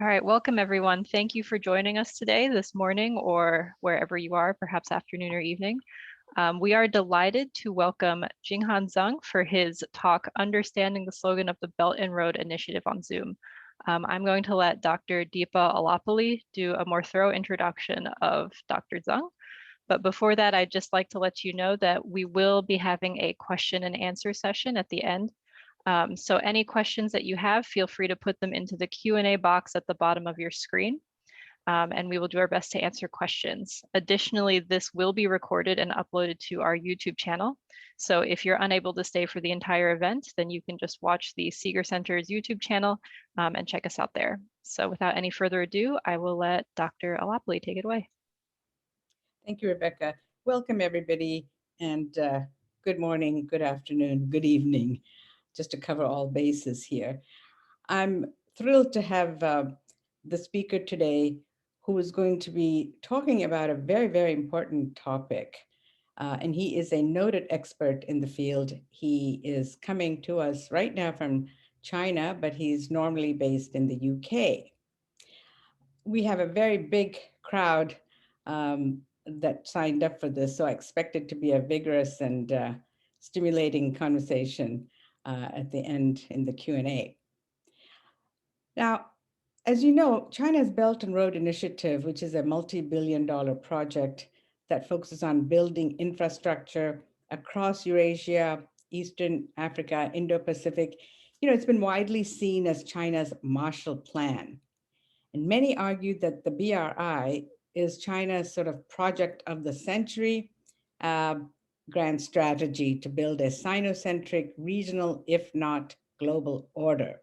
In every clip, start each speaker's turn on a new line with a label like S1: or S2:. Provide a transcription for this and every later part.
S1: All right, welcome everyone. Thank you for joining us today, this morning, or wherever you are, perhaps afternoon or evening. We are delighted to welcome Jinghan Zeng for his talk, Understanding the Slogan of the Belt and Road Initiative on Zoom. I'm going to let Dr. Deepa Ollapally do a more thorough introduction of Dr. Zeng. But before that, I'd just like to let you know that we will be having a question and answer session at the end. So any questions that you have, feel free to put them into the Q&A box at the bottom of your screen, and we will do our best to answer questions. Additionally, this will be recorded and uploaded to our YouTube channel. So if you're unable to stay for the entire event, then you can just watch the Sigur Center's YouTube channel and check us out there. So without any further ado, I will let Dr. Ollapally take it away.
S2: Thank you, Rebecca. Welcome, everybody, and good morning, good afternoon, good evening, just to cover all bases here. I'm thrilled to have the speaker today who is going to be talking about a very, very important topic. And he is a noted expert in the field. He is coming to us right now from China, but he's normally based in the UK. We have a very big crowd that signed up for this, so I expect it to be a vigorous and stimulating conversation at the end in the Q&A. Now, as you know, China's Belt and Road Initiative, which is a multi-billion-dollar project that focuses on building infrastructure across Eurasia, Eastern Africa, Indo-Pacific, it's been widely seen as China's Marshall Plan. And many argue that the BRI is China's sort of project of the century, grand strategy to build a Sino-centric regional, if not global order.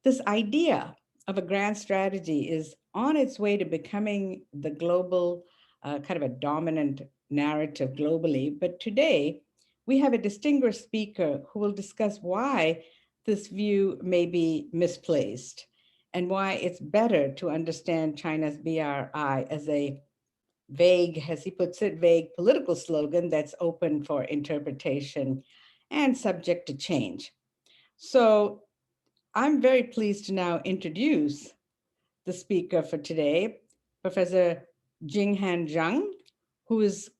S2: This idea of a grand strategy is on its way to becoming the global, kind of a dominant narrative globally. But today, we have a distinguished speaker who will discuss why this view may be misplaced and why it's better to understand China's BRI as a vague, as he puts it, vague political slogan that's open for interpretation and subject to change. So I'm very pleased to now introduce the speaker for today, Professor Jinghan Zeng, who is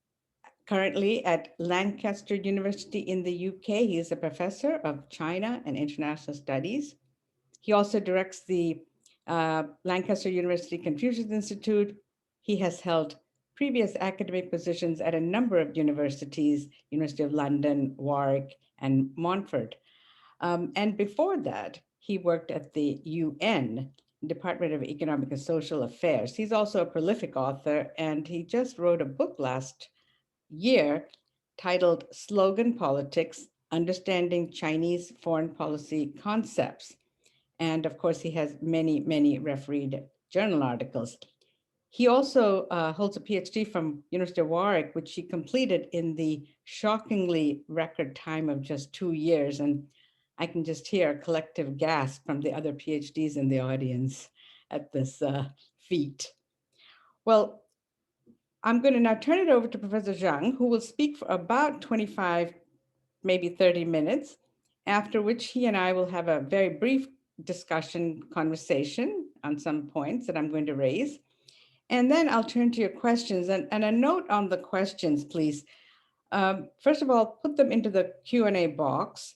S2: currently at Lancaster University in the UK. He is a professor of China and international studies. He also directs the Lancaster University Confucius Institute. He has held previous academic positions at a number of universities, University of London, Warwick, and Montfort. And before that, he worked at the UN, Department of Economic and Social Affairs. He's also a prolific author, and he just wrote a book last year titled Slogan Politics, Understanding Chinese Foreign Policy Concepts. And of course, he has many, many refereed journal articles. He also holds a PhD from University of Warwick, which he completed in the shockingly record time of just 2 years. And I can just hear a collective gasp from the other PhDs in the audience at this feat. Well, I'm going to now turn it over to Professor Zhang, who will speak for about 25, maybe 30 minutes, after which he and I will have a very brief discussion conversation on some points that I'm going to raise. And then I'll turn to your questions. And a note on the questions, please. First of all, put them into the Q&A box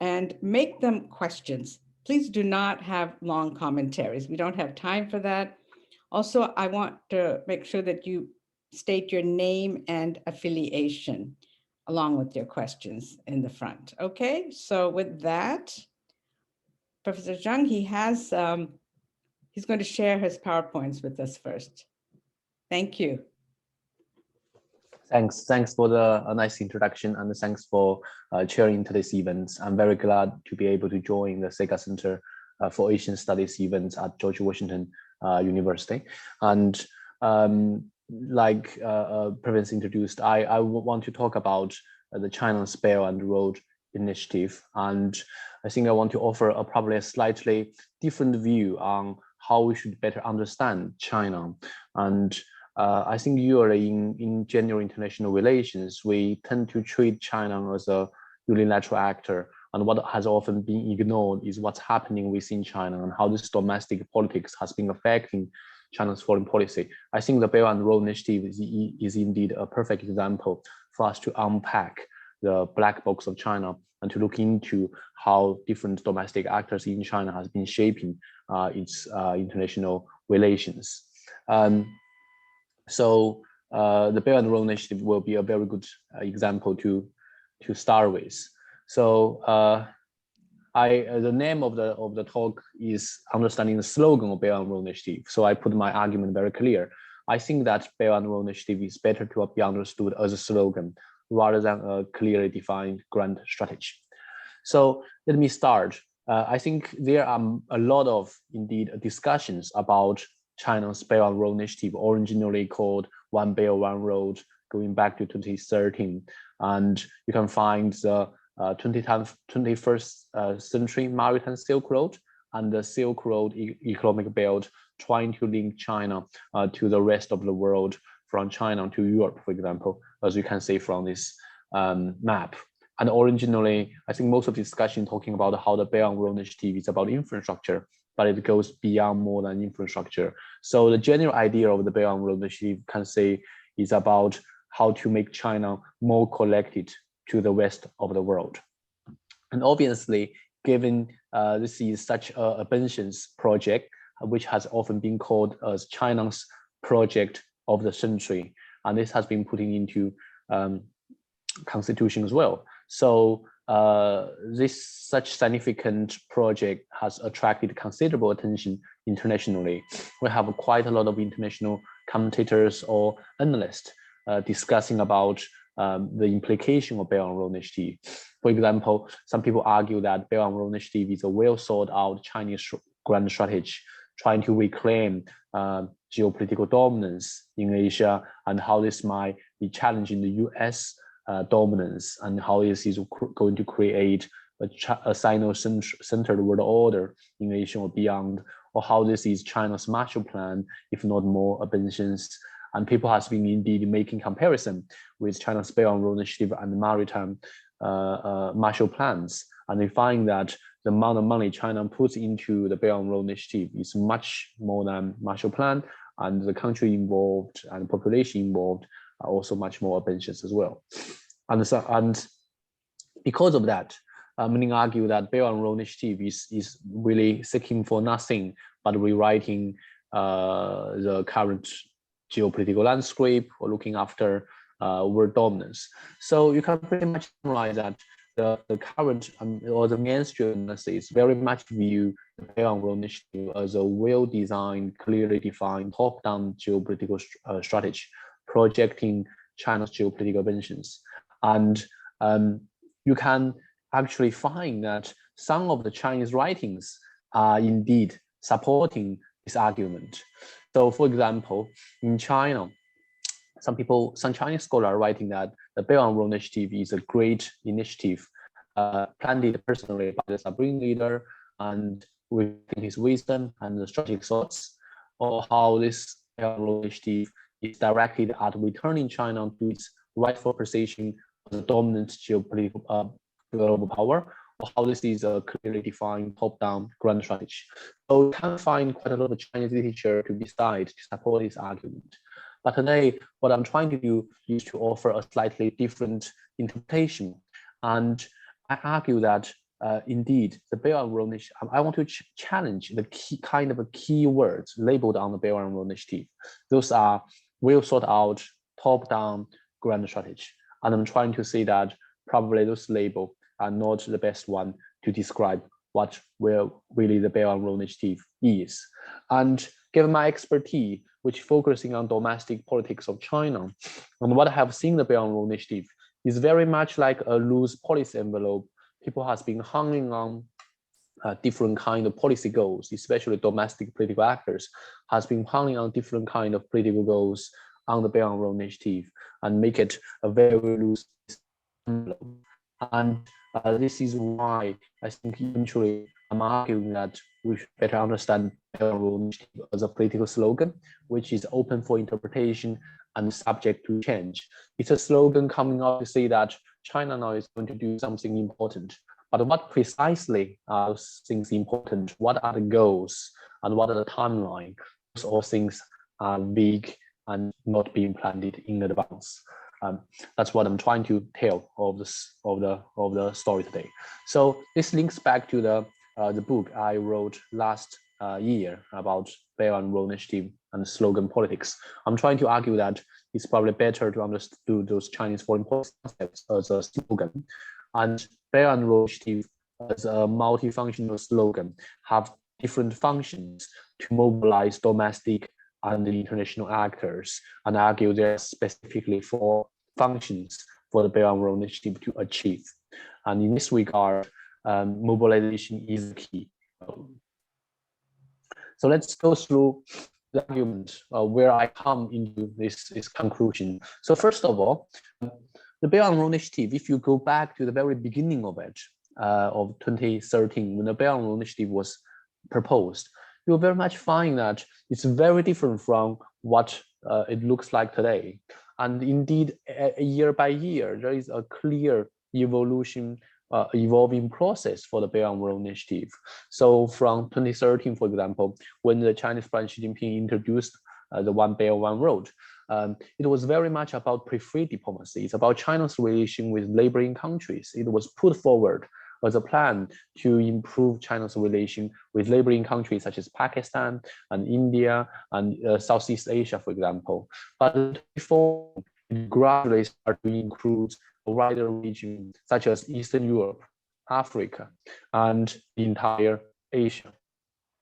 S2: and make them questions. Please do not have long commentaries. We don't have time for that. Also, I want to make sure that you state your name and affiliation along with your questions in the front. Okay, so with that, Professor Zhang, he's going to share his PowerPoints with us first. Thank you.
S3: Thanks for the nice introduction, and thanks for chairing today's event. I'm very glad to be able to join the Sigur Center for Asian Studies event at George Washington University. And like previously introduced, I want to talk about the China's Belt and Road Initiative, and I think I want to offer probably a slightly different view on how we should better understand China. And I think usually in general international relations, we tend to treat China as a unilateral actor And what has often been ignored is what's happening within China and how this domestic politics has been affecting China's foreign policy. I think the Belt and Road Initiative is indeed a perfect example for us to unpack the black box of China and to look into how different domestic actors in China has been shaping its international relations. So the Belt and Road Initiative will be a very good example to start with. So the name of the talk is understanding the slogan of Belt and Road Initiative. So I put my argument very clear. I think that Belt and Road Initiative is better to be understood as a slogan rather than a clearly defined grand strategy. So let me start. I think there are a lot of indeed discussions about China's Belt and Road Initiative, originally called One Belt, One Road, going back to 2013. And you can find the 21st century Maritime Silk Road and the Silk Road economic belt, trying to link China to the rest of the world, from China to Europe, for example, as you can see from this map. And originally, I think most of the discussion talking about how the Belt and Road Initiative is about infrastructure, but it goes beyond more than infrastructure. So the general idea of the Belt and Road Initiative can say is about how to make China more connected to the rest of the world. And obviously, given this is such an ambitious project, which has often been called as China's project of the century, and this has been put into constitution as well. So this such significant project has attracted considerable attention internationally. We have quite a lot of international commentators or analysts discussing about the implication of Belt and Road Initiative. For example, some people argue that Belt and Road Initiative is a well thought out Chinese grand strategy, trying to reclaim geopolitical dominance in Asia, and how this might be challenging the US dominance, and how this is going to create a Sino-centered world order in Asia or beyond, or how this is China's Marshall Plan, if not more ambitious. And people have been indeed making comparison with China's Belt and Road Initiative and the maritime Marshall Plans, and they find that the amount of money China puts into the Belt and Road Initiative is much more than Marshall Plan, and the country involved and the population involved are also much more ambitious as well. And because of that, many argue that Belt and Road Initiative is really seeking for nothing but rewriting the current geopolitical landscape or looking after world dominance. So you can pretty much summarize that the current or the mainstream analysis very much view the Belt and Road Initiative as a well-designed, clearly defined top-down geopolitical strategy, projecting China's geopolitical ambitions. And you can actually find that some of the Chinese writings are indeed supporting this argument. So, for example, in China, some Chinese scholars are writing that the Belt and Road Initiative is a great initiative planned personally by the supreme leader and with his wisdom and the strategic thoughts, or how this Belt and Road Initiative is directed at returning China to its rightful position as a dominant geopolitical global power, or how this is a clearly defined top-down grand strategy. So you can find quite a lot of Chinese literature to decide to support this argument. But today, what I'm trying to do is to offer a slightly different interpretation. And I argue that indeed, the Belt and Road Initiative, I want to challenge the key words labeled on the Belt and Road Initiative. Those are well thought out, top-down grand strategy. And I'm trying to say that probably those labels are not the best one to describe what really the Belt and Road Initiative is. And given my expertise, which focusing on domestic politics of China, and what I have seen the Belt and Road Initiative is very much like a loose policy envelope. People has been hanging on different kind of policy goals, especially domestic political actors has been hanging on different kind of political goals on the Belt and Road Initiative and make it a very loose envelope. And this is why I think eventually I'm arguing that we should better understand Belt and Road Initiative as a political slogan, which is open for interpretation and subject to change. It's a slogan coming out to say that China now is going to do something important, But what precisely are those things important? What are the goals and what are the timeline? Those all things are vague and not being planned in advance. That's what I'm trying to tell of the story today. So this links back to the book I wrote last year about Belt and Road Initiative and slogan politics. I'm trying to argue that it's probably better to understand those Chinese foreign policy concepts as a slogan, and Belt and Road Initiative as a multifunctional slogan have different functions to mobilize domestic and international actors, and argue they're specifically for functions for the Belt and Road Initiative to achieve. And in this regard, mobilization is key. So let's go through the argument where I come into this conclusion. So first of all, the Belt and Road Initiative, if you go back to the very beginning of it, of 2013, when the Belt and Road Initiative was proposed, you'll very much find that it's very different from what it looks like today. And indeed, year by year, there is a clear evolving process for the Belt and Road Initiative. So from 2013, for example, when the Chinese President Xi Jinping introduced the One Belt, One Road, it was very much about pre-free diplomacy. It's about China's relation with neighboring countries. It was put forward as a plan to improve China's relation with neighboring countries such as Pakistan and India and Southeast Asia, for example. But before it gradually started to include a wider region such as Eastern Europe, Africa, and the entire Asia.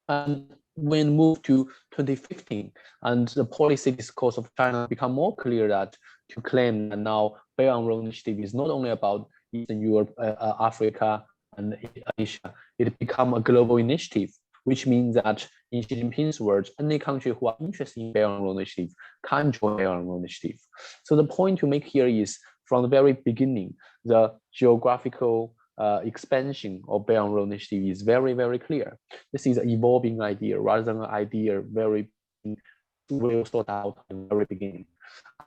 S3: And when moved to 2015, and the policy discourse of China become more clear that to claim that now Belt and Road Initiative is not only about Eastern Europe, Africa, and Asia, it become a global initiative, which means that in Xi Jinping's words, any country who are interested in Belt and Road Initiative can join Belt and Road Initiative. So the point to make here is, from the very beginning, the geographical expansion of Belt and Road Initiative is very, very clear. This is an evolving idea rather than an idea very well thought out at the very beginning.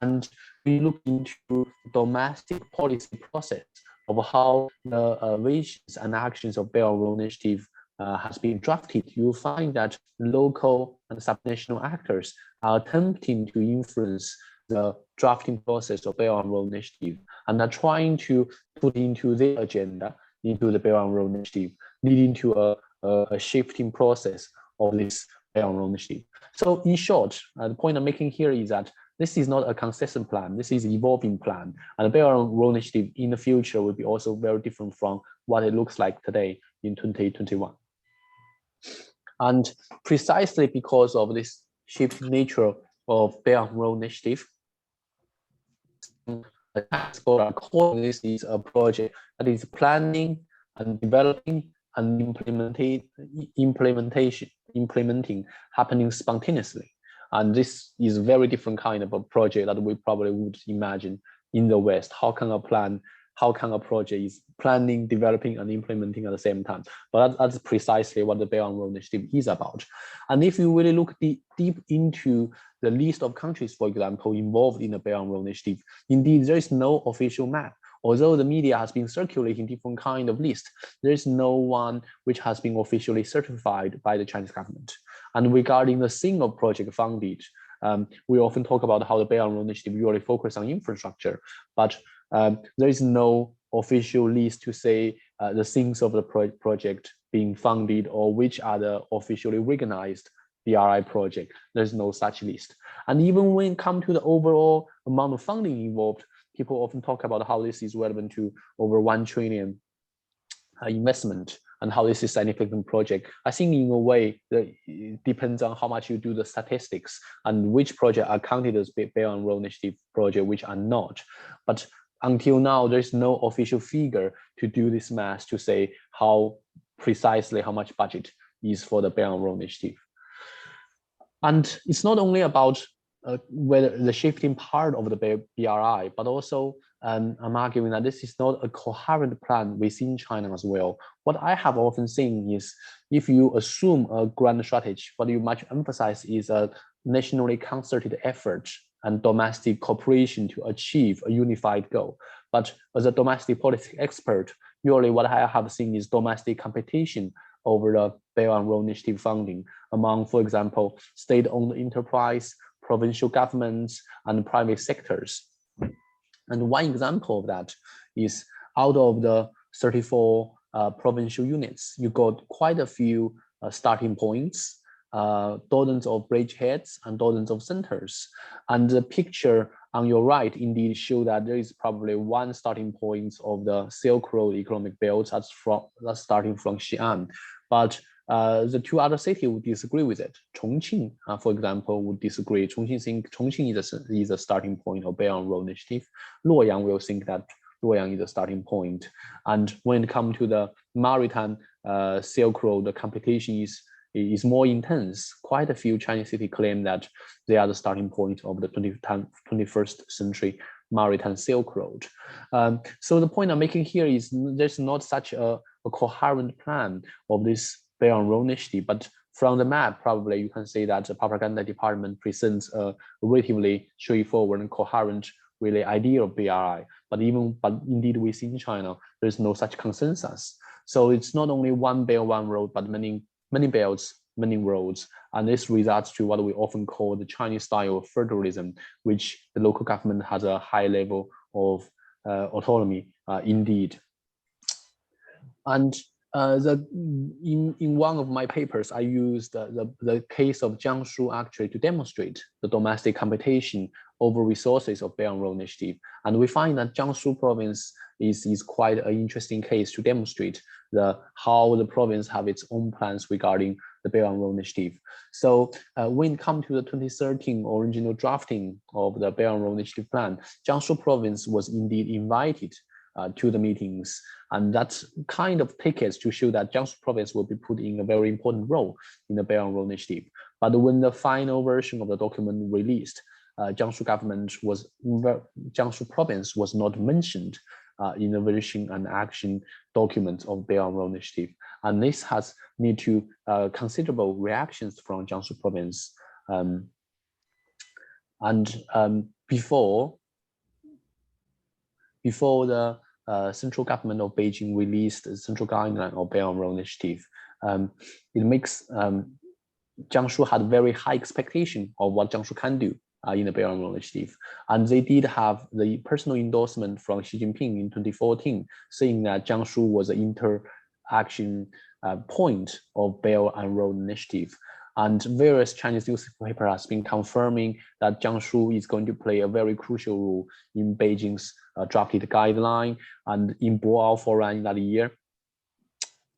S3: And we look into the domestic policy process of how the visions and actions of Belt and Road Initiative has been drafted. You'll find that local and subnational actors are attempting to influence the drafting process of Belt and Road Initiative, and are trying to put into their agenda into the Belt and Road Initiative, leading to a shifting process of this Belt and Road Initiative. So in short, the point I'm making here is that this is not a consistent plan. This is an evolving plan, and the Belt and Road Initiative in the future will be also very different from what it looks like today in 2021. And precisely because of this shifting nature of Belt and Road Initiative, the task force calling this is a project that is planning and developing and implementing happening spontaneously. And this is a very different kind of a project that we probably would imagine in the West. How can a project is planning, developing, and implementing at the same time? But that's precisely what the Belt and Road Initiative is about. And if you really look deep into the list of countries, for example, involved in the Belt and Road Initiative, indeed, there is no official map. Although the media has been circulating different kind of lists, there is no one which has been officially certified by the Chinese government. And regarding the single project funded, we often talk about how the Belt and Road Initiative really focus on infrastructure, but there is no official list to say the things of the project being funded or which are the officially recognized BRI project. There's no such list. And even when it comes to the overall amount of funding involved, people often talk about how this is relevant to over 1 trillion investment and how this is a significant project. I think in a way, it depends on how much you do the statistics and which projects are counted as Belt and Road Initiative project, which are not. But until now, there's no official figure to do this math to say how precisely how much budget is for the Belt and Road Initiative. And it's not only about whether the shifting part of the BRI, but also I'm arguing that this is not a coherent plan within China as well. What I have often seen is if you assume a grand strategy, what you much emphasize is a nationally concerted effort and domestic cooperation to achieve a unified goal. But as a domestic policy expert, usually what I have seen is domestic competition over the Belt and Road Initiative funding among, for example, state-owned enterprise, provincial governments, and private sectors. And one example of that is out of the 34 provincial units, you got quite a few starting points, dozens of bridgeheads and dozens of centers. And the picture on your right indeed show that there is probably one starting point of the Silk Road economic belt that's starting from Xi'an. But the two other cities would disagree with it. Chongqing, for example, would disagree. Chongqing is a starting point of Belt and Road Initiative. Luoyang will think that Luoyang is a starting point. And when it comes to the maritime Silk Road, the competition is more intense. Quite a few Chinese cities claim that they are the starting point of the 21st century maritime Silk Road. So the point I'm making here is there's not such a coherent plan of this Belt and Road Initiative, but from the map, probably you can say that the propaganda department presents a relatively straightforward and coherent really idea of BRI. But indeed within China, there's no such consensus. So it's not only one belt, one road, but many belts, many roads. And this results to what we often call the Chinese style of federalism, which the local government has a high level of autonomy indeed. And in one of my papers, I used the case of Jiangsu actually to demonstrate the domestic competition over resources of Belt and Road Initiative. And we find that Jiangsu province is quite an interesting case to demonstrate how the province have its own plans regarding the Belt and Road Initiative. So when it comes to the 2013 original drafting of the Belt and Road Initiative plan, Jiangsu province was indeed invited to the meetings. And that's kind of tickets to show that Jiangsu province will be put in a very important role in the Belt and Road Initiative. But when the final version of the document released, Jiangsu province was not mentioned in the vision and action document of Belt and Road Initiative. And this has led to considerable reactions from Jiangsu province. Before the central government of Beijing released the central guideline of Belt and Road Initiative, it makes Jiangsu had very high expectation of what Jiangsu can do in the Belt and Road Initiative. And they did have the personal endorsement from Xi Jinping in 2014, saying that Jiangsu was an interaction point of Belt and Road Initiative. And various Chinese newspapers has been confirming that Jiangsu is going to play a very crucial role in Beijing's drafted guideline. And in Boao Forum that year,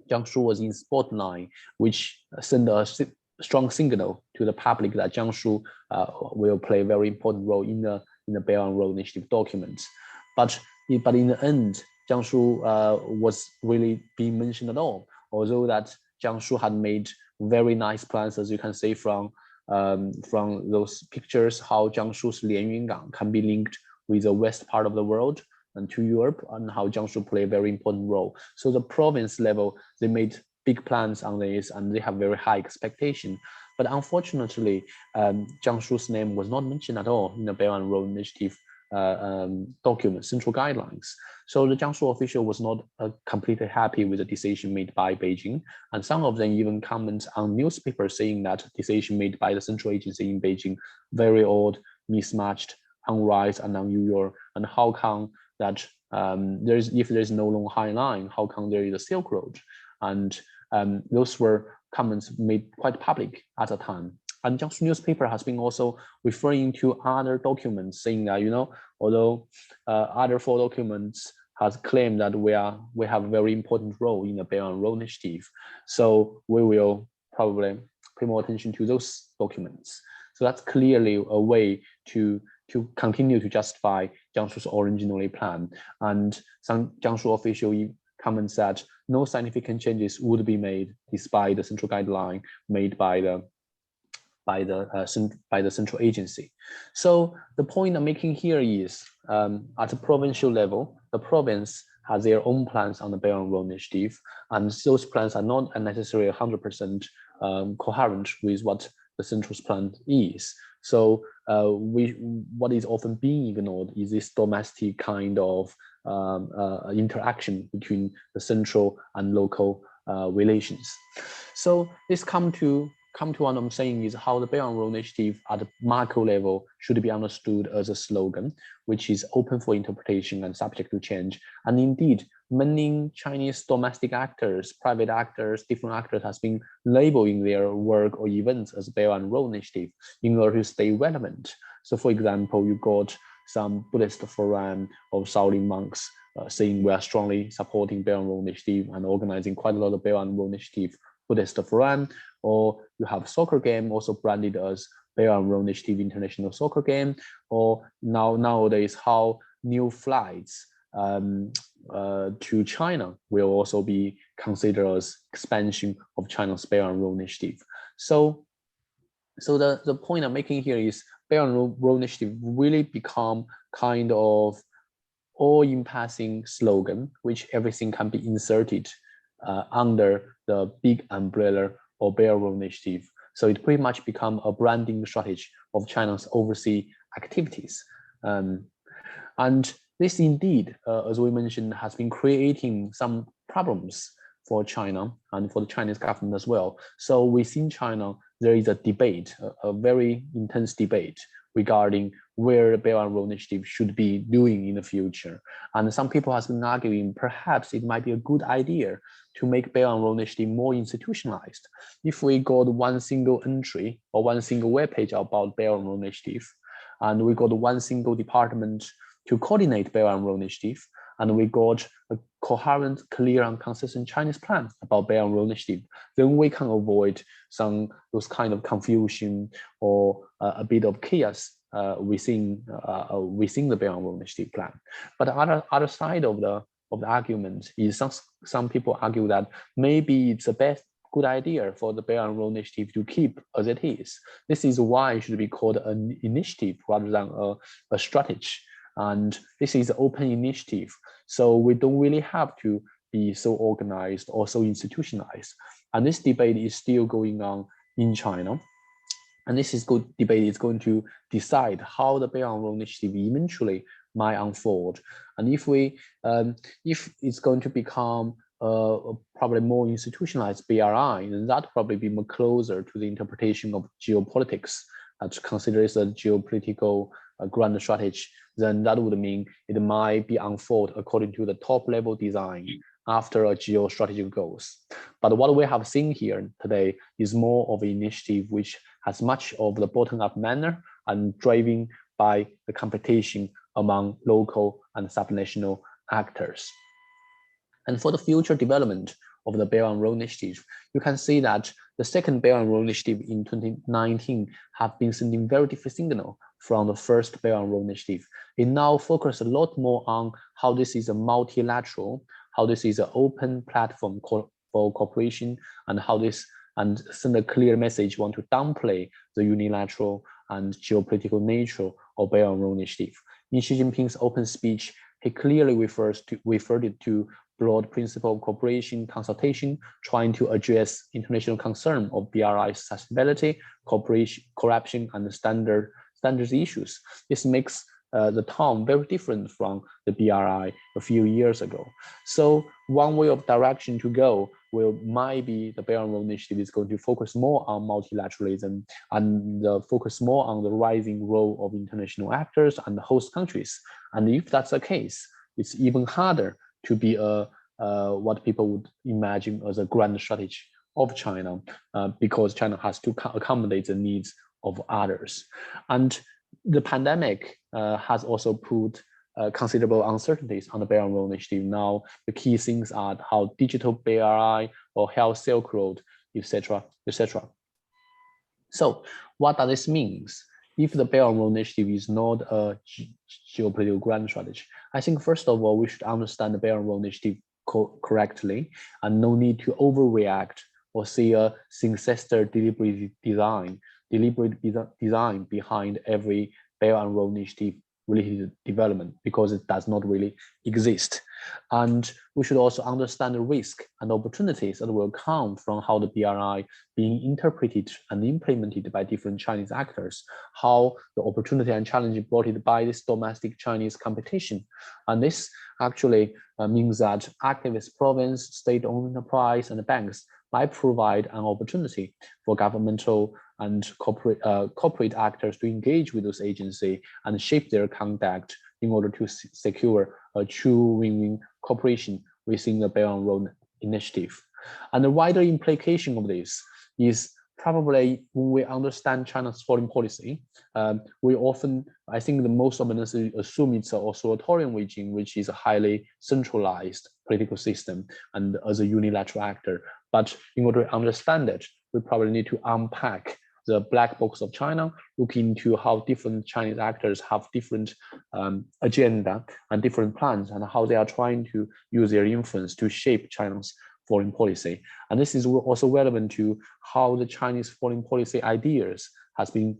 S3: Jiangsu was in spotlight, which sent a strong signal to the public that Jiangsu will play a very important role in the Belt and Road Initiative documents. But in the end, Jiangsu was really being mentioned at all, although that Jiangsu had made very nice plans, as you can see from those pictures, how Jiangsu's Lianyungang can be linked with the west part of the world and to Europe, and how Jiangsu play a very important role. So the province level, they made big plans on this, and they have very high expectation. But unfortunately, Jiangsu's name was not mentioned at all in the Belt and Road Initiative document, central guidelines. So the Jiangsu official was not completely happy with the decision made by Beijing. And some of them even comment on newspapers saying that decision made by the central agency in Beijing, very odd, mismatched, unwise and unusual. And how come that if there's no long high line, how come there is a Silk Road? And those were comments made quite public at the time. And Jiangsu newspaper has been also referring to other documents, saying that, although other 4 documents has claimed that we have a very important role in the Belt and Road Initiative, so we will probably pay more attention to those documents. So that's clearly a way to continue to justify Jiangsu's originally plan. And some Jiangsu official comments that no significant changes would be made despite the central guideline made by the central agency. So the point I'm making here is, at the provincial level, the province has their own plans on the Belt and Road Initiative, and those plans are not necessarily 100% coherent with what the central's plan is. So what is often being ignored is this domestic kind of interaction between the central and local relations. So this come to what I'm saying is how the Belt and Road Initiative at the macro level should be understood as a slogan, which is open for interpretation and subject to change. And indeed, many Chinese domestic actors, private actors, different actors has been labeling their work or events as Belt and Road Initiative in order to stay relevant. So for example, you got some Buddhist forum of Shaolin monks saying we are strongly supporting Belt and Road Initiative and organizing quite a lot of Belt and Road Initiative Buddhist forum, or you have soccer game also branded as Belt and Road Initiative International Soccer Game, or nowadays how new flights to China will also be considered as expansion of China's Belt and Road Initiative. So the point I'm making here is Belt and Road Initiative really become kind of all-encompassing slogan, which everything can be inserted under the big umbrella of Belt and Road Initiative. So it pretty much become a branding strategy of China's overseas activities. And this indeed, as we mentioned, has been creating some problems for China and for the Chinese government as well. So within China, there is a debate, a very intense debate regarding where the Belt and Road Initiative should be doing in the future. And some people have been arguing perhaps it might be a good idea to make Belt and Road Initiative more institutionalized. If we got one single entry or one single web page about Belt and Road Initiative, and we got one single department to coordinate Belt and Road Initiative, and we got a coherent, clear, and consistent Chinese plan about Belt and Road Initiative, then we can avoid those kind of confusion or a bit of chaos within the Belt and Road Initiative plan. But the other side of the argument is some people argue that maybe it's the best good idea for the Belt and Road Initiative to keep as it is. This is why it should be called an initiative rather than a strategy. And this is an open initiative. So we don't really have to be so organized or so institutionalized. And this debate is still going on in China. And this debate is going to decide how the Belt and Road Initiative eventually might unfold. And if it's going to become probably more institutionalized BRI, then that probably be more closer to the interpretation of geopolitics, to consider it a geopolitical grand strategy, then that would mean it might be unfold according to the top level design after a geostrategic goals. But what we have seen here today is more of an initiative which has much of the bottom-up manner and driven by the competition among local and subnational actors. And for the future development of the Belt and Road Initiative, you can see that the second Belt and Road Initiative in 2019 have been sending very different signal from the first Belt and Road Initiative. It now focuses a lot more on how this is a multilateral, how this is an open platform for cooperation, and how this and send a clear message want to downplay the unilateral and geopolitical nature of Belt and Road Initiative. In Xi Jinping's open speech, he clearly referred to broad principle of cooperation, consultation, trying to address international concern of BRI's sustainability, cooperation, corruption, and standards issues. This makes the tone very different from the BRI a few years ago. So one way of direction to go might be the Belt and Road Initiative is going to focus more on multilateralism and focus more on the rising role of international actors and the host countries. And if that's the case, it's even harder to be what people would imagine as a grand strategy of China, because China has to accommodate the needs of others. And the pandemic has also put considerable uncertainties on the Belt and Road Initiative. Now, the key things are how digital BRI or health Silk Road, etc., etc. So what does this mean? If the Belt and Road Initiative is not a geopolitical grand strategy, I think first of all, we should understand the Belt and Road Initiative correctly, and no need to overreact or see a sinister deliberate design behind every Belt and Road Initiative related development because it does not really exist. And we should also understand the risk and opportunities that will come from how the BRI being interpreted and implemented by different Chinese actors, how the opportunity and challenge brought by this domestic Chinese competition. And this actually means that activist province, state-owned enterprise, and banks might provide an opportunity for governmental and corporate actors to engage with those agencies and shape their conduct in order to secure a true win-win cooperation within the Belt and Road Initiative. And the wider implication of this is probably when we understand China's foreign policy, we often, I think the most of us assume it's an authoritarian regime, which is a highly centralized political system and as a unilateral actor. But in order to understand it, we probably need to unpack the black box of China, look into how different Chinese actors have different agenda and different plans and how they are trying to use their influence to shape China's foreign policy. And this is also relevant to how the Chinese foreign policy ideas has been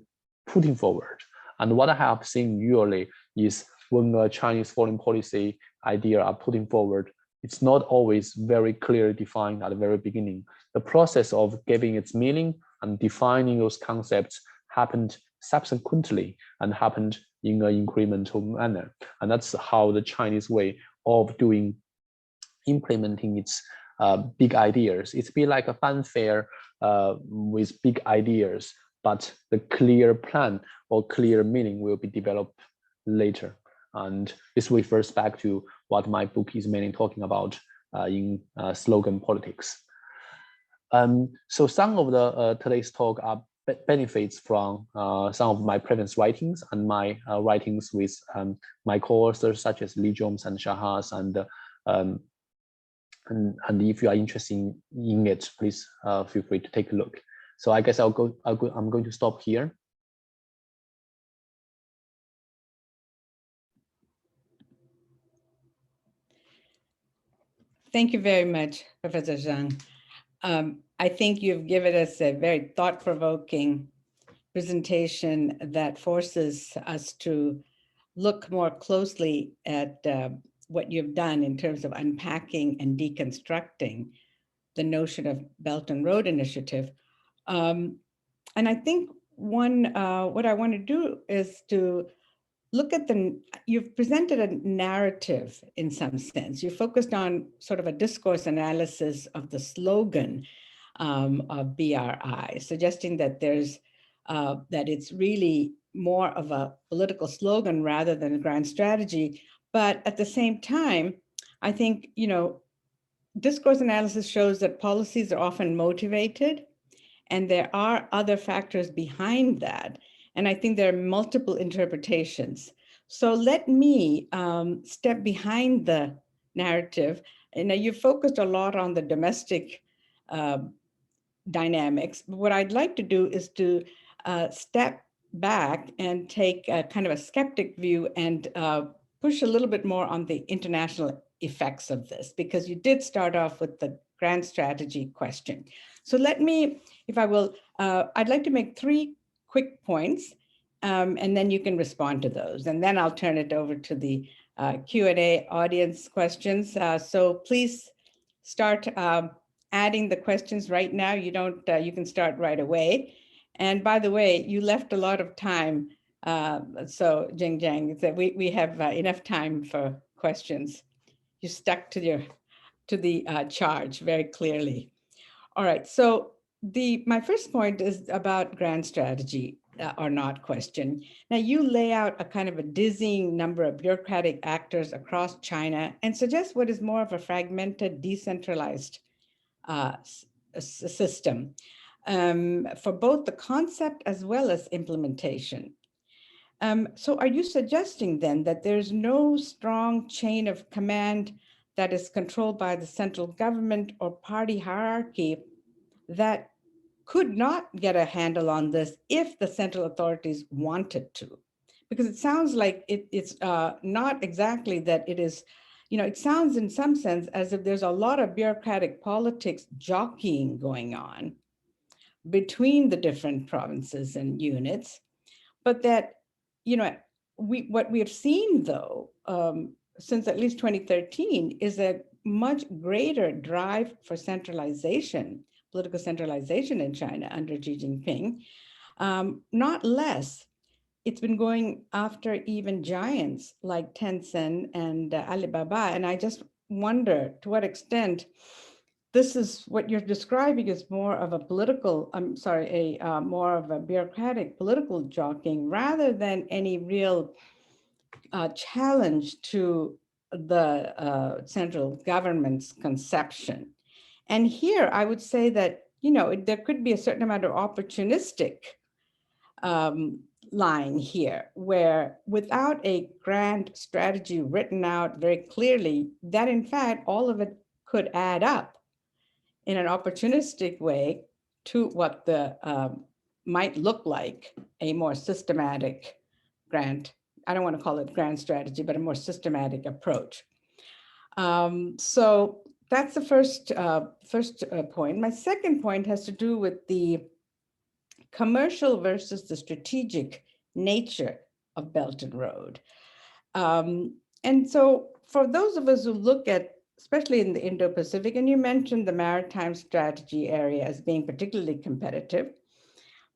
S3: putting forward. And what I have seen usually is when a Chinese foreign policy idea are putting forward, it's not always very clearly defined at the very beginning. The process of giving its meaning and defining those concepts happened subsequently and happened in an incremental manner. And that's how the Chinese way of implementing its big ideas. It's be like a fanfare with big ideas, but the clear plan or clear meaning will be developed later. And this refers back to what my book is mainly talking about in slogan politics. So some of the today's talk are benefits from some of my previous writings and my writings with my co-authors such as Li Jones and Shahaz, and if you are interested in it, please feel free to take a look. So I guess I'm going to stop here.
S2: Thank you very much, Professor Zhang. I think you've given us a very thought-provoking presentation that forces us to look more closely at what you've done in terms of unpacking and deconstructing the notion of Belt and Road Initiative. And I think what I want to do is to look at you've presented a narrative in some sense. You focused on sort of a discourse analysis of the slogan of BRI, suggesting that that it's really more of a political slogan rather than a grand strategy. But at the same time, I think, discourse analysis shows that policies are often motivated and there are other factors behind that. And I think there are multiple interpretations. So let me step behind the narrative. And you focused a lot on the domestic dynamics. But what I'd like to do is to step back and take a kind of a skeptic view and push a little bit more on the international effects of this, because you did start off with the grand strategy question. So let me, if I will, I'd like to make 3 quick points, and then you can respond to those. And then I'll turn it over to the Q&A audience questions. So please start adding the questions right now. You can start right away. And by the way, you left a lot of time. So Jing Zhang, that we have enough time for questions. You stuck to the charge very clearly. All right, so my first point is about grand strategy or not question. Now you lay out a kind of a dizzying number of bureaucratic actors across China and suggest what is more of a fragmented, decentralized system for both the concept as well as implementation. So are you suggesting then that there's no strong chain of command that is controlled by the central government or party hierarchy that could not get a handle on this if the central authorities wanted to? Because it sounds like it's not exactly that it is, it sounds in some sense as if there's a lot of bureaucratic politics jockeying going on between the different provinces and units, but that, what we have seen, though, since at least 2013, is a much greater drive for centralization, political centralization in China under Xi Jinping, not less. It's been going after even giants like Tencent and Alibaba. And I just wonder to what extent this is what you're describing is more of a political, more of a bureaucratic political jockeying rather than any real challenge to the central government's conception. And here I would say that, there could be a certain amount of opportunistic line here, where without a grand strategy written out very clearly, that in fact, all of it could add up in an opportunistic way to what the might look like a more systematic grand, I don't want to call it grand strategy, but a more systematic approach. So that's the first point. My second point has to do with the commercial versus the strategic nature of Belt and Road. And so for those of us who look at, especially in the Indo-Pacific, and you mentioned the maritime strategy area as being particularly competitive,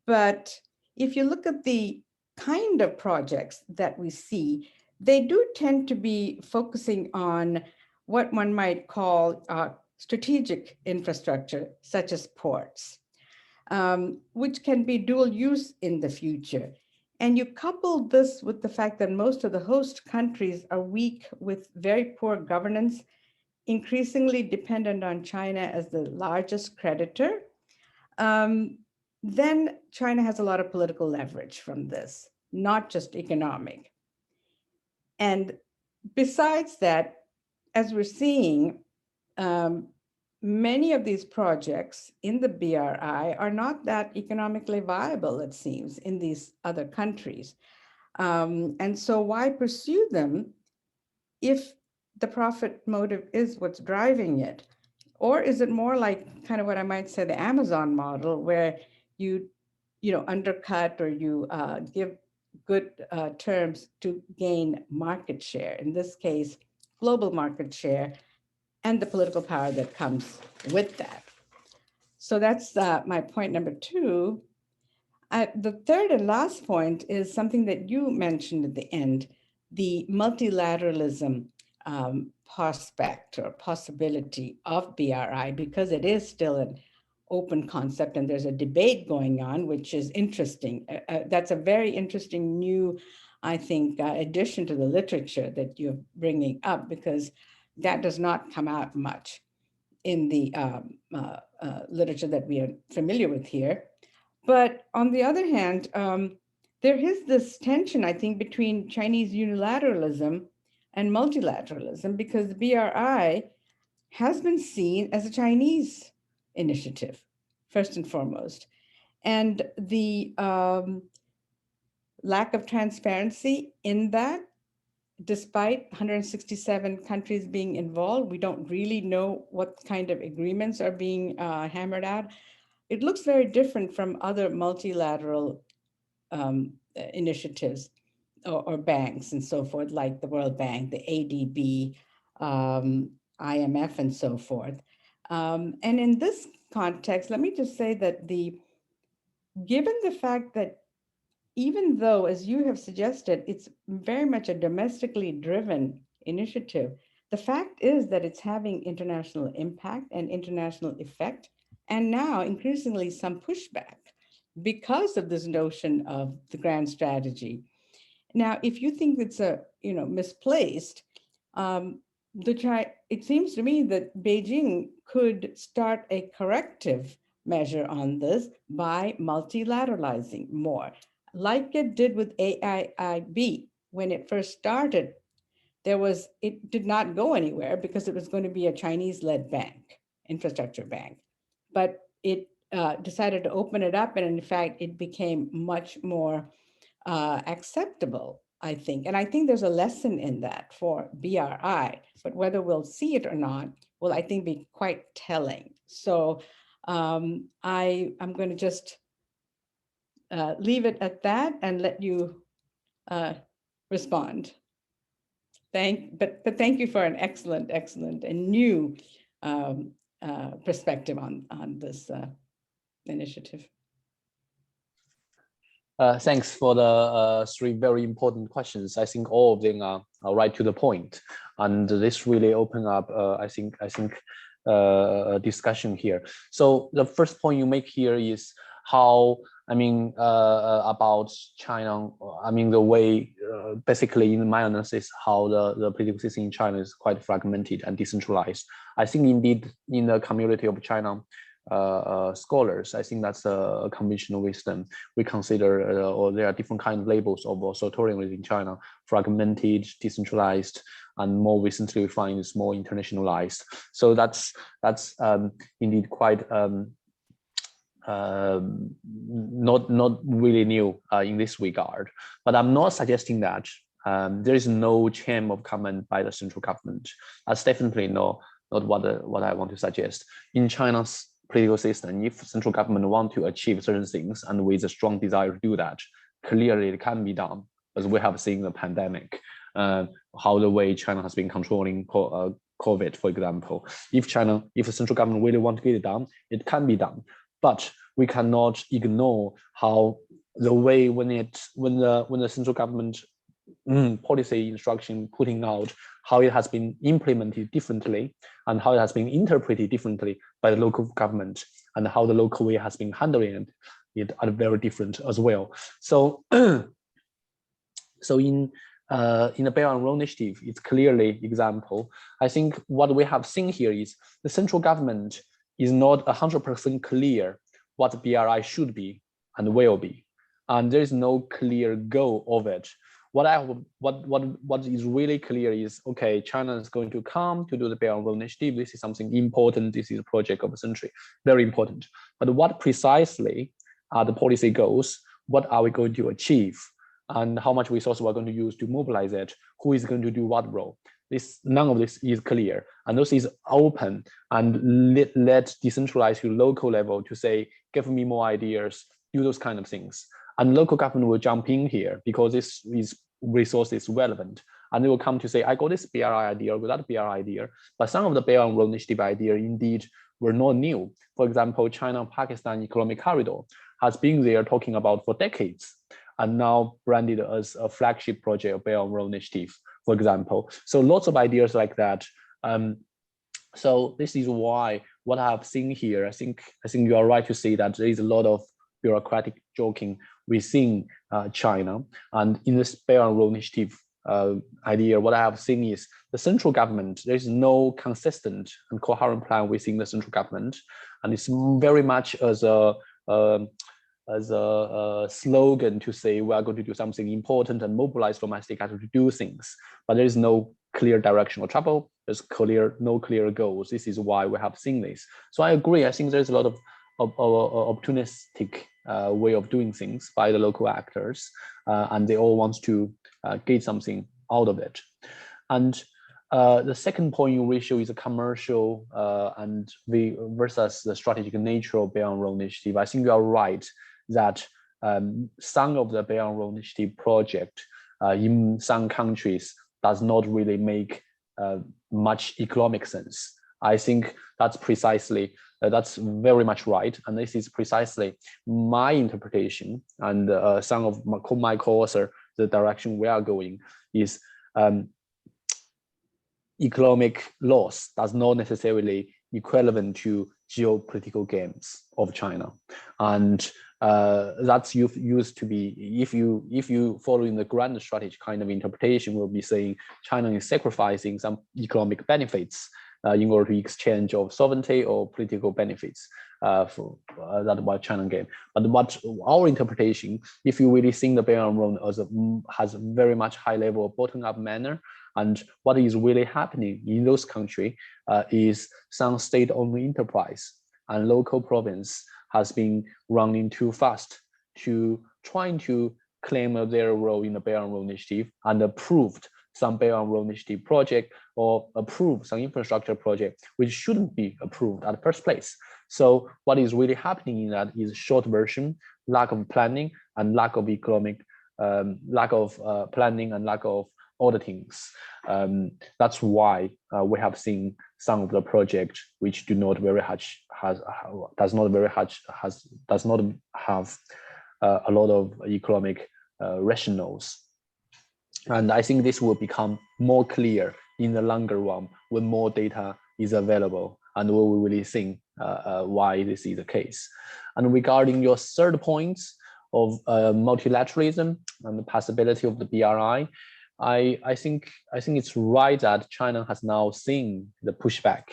S2: but if you look at the kind of projects that we see, they do tend to be focusing on what one might call strategic infrastructure, such as ports, which can be dual use in the future. And you couple this with the fact that most of the host countries are weak with very poor governance, increasingly dependent on China as the largest creditor, then China has a lot of political leverage from this, not just economic. And besides that, as we're seeing, many of these projects in the BRI are not that economically viable, it seems, in these other countries. And so why pursue them if the profit motive is what's driving it? Or is it more like kind of what I might say the Amazon model, where you undercut or you give good terms to gain market share, in this case, global market share, and the political power that comes with that. So that's my point number two. The third and last point is something that you mentioned at the end, the multilateralism prospect or possibility of BRI, because it is still an open concept and there's a debate going on, which is interesting. That's a very interesting new, I think, addition to the literature that you're bringing up, because that does not come out much in the literature that we are familiar with here. But on the other hand, there is this tension, I think, between Chinese unilateralism and multilateralism, because the BRI has been seen as a Chinese initiative, first and foremost. And the lack of transparency in that, despite 167 countries being involved, we don't really know what kind of agreements are being hammered out. It looks very different from other multilateral initiatives or banks and so forth, like the World Bank, the ADB, IMF, and so forth. And in this context, let me just say that given the fact that even though, as you have suggested, it's very much a domestically driven initiative, the fact is that it's having international impact and international effect, and now increasingly some pushback because of this notion of the grand strategy. Now, if you think it's misplaced, it seems to me that Beijing could start a corrective measure on this by multilateralizing more, like it did with AIIB. When it first started, it did not go anywhere because it was going to be a Chinese-led bank, infrastructure bank. But it decided to open it up, and in fact, it became much more acceptable, I think. And I think there's a lesson in that for BRI, but whether we'll see it or not will, I think, be quite telling. So I'm going to just leave it at that and let you respond. But thank you for an excellent and new perspective on this initiative.
S3: Thanks for the three very important questions. I think all of them are right to the point, and this really opened up, I think, a discussion here. So the first point you make here is how, I mean, about China. I mean, the way, basically, in my analysis, how the political system in China is quite fragmented and decentralized. I think indeed in the community of China, scholars, I think that's a conventional wisdom. We consider, or there are different kinds of labels of authoritarianism in China: fragmented, decentralized, and more recently we find it's more internationalized. So that's indeed quite not really new in this regard. But I'm not suggesting that there is no chain of command by the central government. That's definitely not what I want to suggest. In China's political system, if central government want to achieve certain things and with a strong desire to do that, clearly it can be done, as we have seen the pandemic, how the way China has been controlling COVID, for example. If the central government really want to get it done, it can be done. But we cannot ignore how the way when the central government policy instruction putting out, how it has been implemented differently and how it has been interpreted differently by the local government, and how the local way has been handling it are very different as well. So so in the Belt and Road Initiative, it's clearly example. I think what we have seen here is the central government is not 100% clear what the BRI should be and will be, and there is no clear goal of it. What is really clear is, okay, China is going to come to do the Belt and Road Initiative. This is something important. This is a project of the century, very important. But what precisely are the policy goals? What are we going to achieve? And how much resources we're going to use to mobilize it? Who is going to do what role? None of this is clear. And this is open and let decentralize to local level to say, give me more ideas, do those kind of things. And local government will jump in here because this resource is relevant. And they will come to say, I got this BRI idea, or that BRI idea. But some of the Belt and Road Initiative idea indeed were not new. For example, China-Pakistan Economic Corridor has been there talking about for decades, and now branded as a flagship project of Belt and Road Initiative, for example. So lots of ideas like that. So this is why what I have seen here, I think you are right to say that there is a lot of bureaucratic joking within China. And in this Belt and Road Initiative idea, what I have seen is the central government, there is no consistent and coherent plan within the central government. And it's very much as a slogan to say we are going to do something important and mobilize domestic actors to do things, but there is no clear direction or travel. There's no clear goals. This is why we have seen this. So I agree. I think there's a lot of opportunistic way of doing things by the local actors, and they all want to get something out of it. And the second point you ratio is a commercial versus the strategic nature of Belt and Road Initiative. I think you are right that some of the Belt and Road Initiative project in some countries does not really make much economic sense. I think that's precisely, that's very much right. And this is precisely my interpretation and some of my co-author, the direction we are going is economic loss does not necessarily equivalent to geopolitical gains of China. And that's used to be, if you follow in the grand strategy kind of interpretation, will be saying China is sacrificing some economic benefits in order to exchange of sovereignty or political benefits for that what China gain. But what our interpretation, if you really think the Belt and Road has a very much high level of bottom-up manner, and what is really happening in those countries is some state-owned enterprise and local province has been running too fast to trying to claim their role in the Belt and Road Initiative and approved some Belt and Road Initiative project or approve some infrastructure project which shouldn't be approved at the first place. So what is really happening in that is short version, lack of planning and lack of economic lack of planning and lack of auditings. That's why we have seen some of the projects which do not very much does not have a lot of economic rationales. And I think this will become more clear in the longer run when more data is available, and we will really think why this is the case. And regarding your third point of multilateralism and the possibility of the BRI, I think it's right that China has now seen the pushback,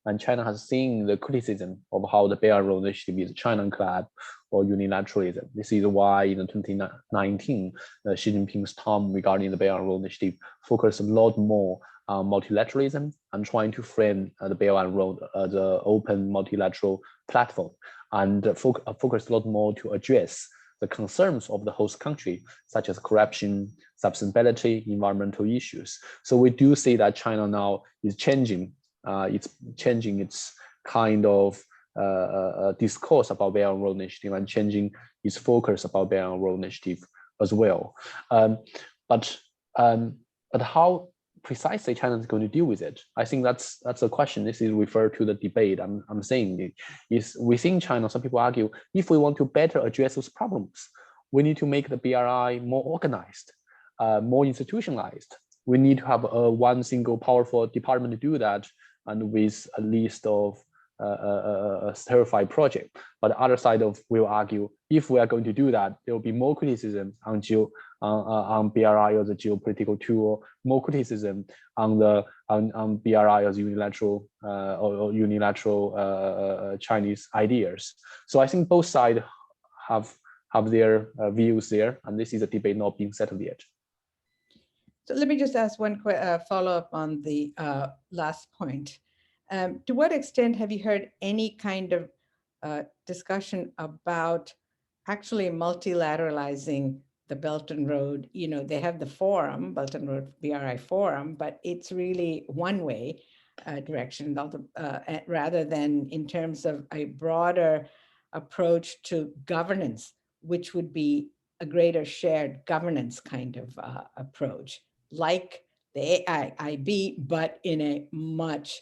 S3: and China has seen the criticism of how the Belt and Road Initiative is China Club or unilateralism. This is why in 2019, Xi Jinping's term regarding the Belt and Road Initiative focused a lot more on multilateralism and trying to frame the Belt and Road as an open multilateral platform, and focused a lot more to address the concerns of the host country, such as corruption, sustainability, environmental issues. So we do see that China now is changing. It's changing its kind of discourse about Belt and Road Initiative and changing its focus about Belt and Road Initiative as well. But how precisely China is going to deal with it? I think that's a question. This is referred to the debate. I'm saying is within China, some people argue if we want to better address those problems, we need to make the BRI more organized, more institutionalized. We need to have one single powerful department to do that, and with a list of a certified project. But the other side will argue if we are going to do that, there will be more criticism on BRI as a geopolitical tool, more criticism on BRI as unilateral or unilateral Chinese ideas. So I think both sides have their views there, and this is a debate not being settled yet.
S2: So let me just ask one follow-up on the last point. To what extent have you heard any kind of discussion about actually multilateralizing the Belton Road? You know, they have the forum, Belton Road BRI forum, but it's really one-way direction rather than in terms of a broader approach to governance, which would be a greater shared governance kind of approach, like the AIIB, but in a much,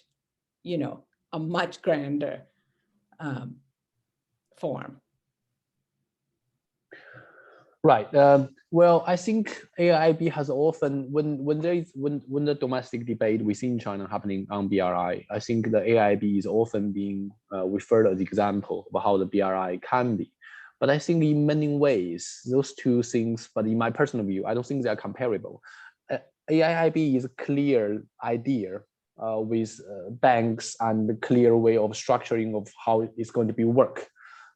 S2: a much grander form.
S3: Right. Well, I think AIIB has often, when the domestic debate within China happening on BRI, I think the AIIB is often being referred as an example of how the BRI can be. But I think in many ways, those two things, but in my personal view, I don't think they are comparable. AIIB is a clear idea with banks and a clear way of structuring of how it's going to be work.